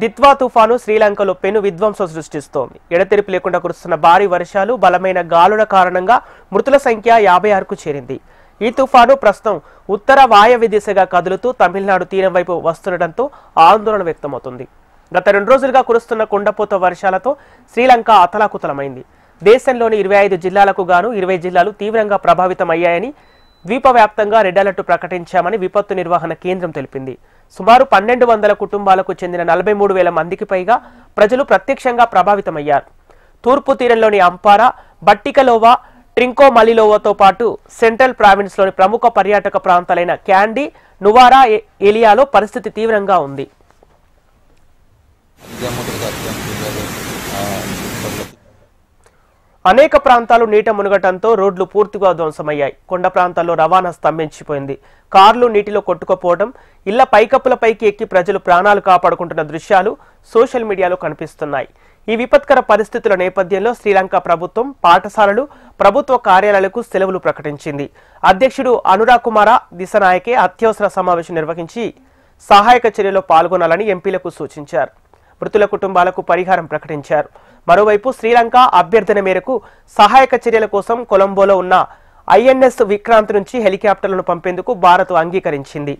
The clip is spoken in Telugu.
దిత్వా తుఫాను శ్రీలంకలో పెను విధ్వంసం సృష్టిస్తోంది. ఎడతెరిపి లేకుండా కురుస్తున్న భారీ వర్షాలు, బలమైన గాలుల కారణంగా మృతుల సంఖ్య 56కు చేరింది. ఈ తుఫాను ప్రస్తుతం ఉత్తర వాయవ్య దిశగా కదులుతూ తమిళనాడు తీరం వైపు వస్తుండటంతో ఆందోళన వ్యక్తమవుతుంది. గత 2 రోజులుగా కురుస్తున్న కుండపోత వర్షాలతో శ్రీలంక అతలాకుతలమైంది. దేశంలోని 25 జిల్లాలకు గాను 20 జిల్లాలు తీవ్రంగా ప్రభావితమయ్యాయని, ద్వీపవ్యాప్తంగా రెడ్ అలర్ట్ ప్రకటించామని విపత్తు నిర్వహణ కేంద్రం తెలిపింది. సుమారు 1200 కుటుంబాలకు చెందిన 43,000 మందికి పైగా ప్రజలు ప్రత్యక్షంగా ప్రభావితమయ్యారు. తూర్పు తీరంలోని అంపారా, బట్టికలోవా, ట్రింకోమలిలోవాతో పాటు సెంట్రల్ ప్రావిన్స్లోని ప్రముఖ పర్యాటక ప్రాంతాలైన క్యాండీ, నువారా ఏలియాలో పరిస్థితి తీవ్రంగా ఉంది. అనేక ప్రాంతాలు నీట మునగటంతో రోడ్లు పూర్తిగా ధ్వంసమయ్యాయి. కొండ ప్రాంతాల్లో రవాణా స్తంభించిపోయింది. కార్లు నీటిలో కొట్టుకుపోవడం, ఇళ్ల పైకప్పులపైకి ఎక్కి ప్రజలు ప్రాణాలు కాపాడుకుంటున్న దృశ్యాలు సోషల్ మీడియాలో కనిపిస్తున్నాయి. ఈ విపత్కర పరిస్థితుల నేపథ్యంలో శ్రీలంక ప్రభుత్వం పాఠశాలలు, ప్రభుత్వ కార్యాలయాలకు సెలవులు ప్రకటించింది. అధ్యక్షుడు అనురా కుమార దిశనాయకే అత్యవసర సమావేశం నిర్వహించి సహాయక చర్యలో పాల్గొనాలని ఎంపీలకు సూచించారు. మృతుల కుటుంబాలకు పరిహారం ప్రకటించారు. మరోవైపు శ్రీలంక అభ్యర్థన మేరకు సహాయక చర్యల కోసం కొలంబోలో ఉన్న INS విక్రాంత్ నుంచి హెలికాప్టర్లను పంపేందుకు భారత్ అంగీకరించింది.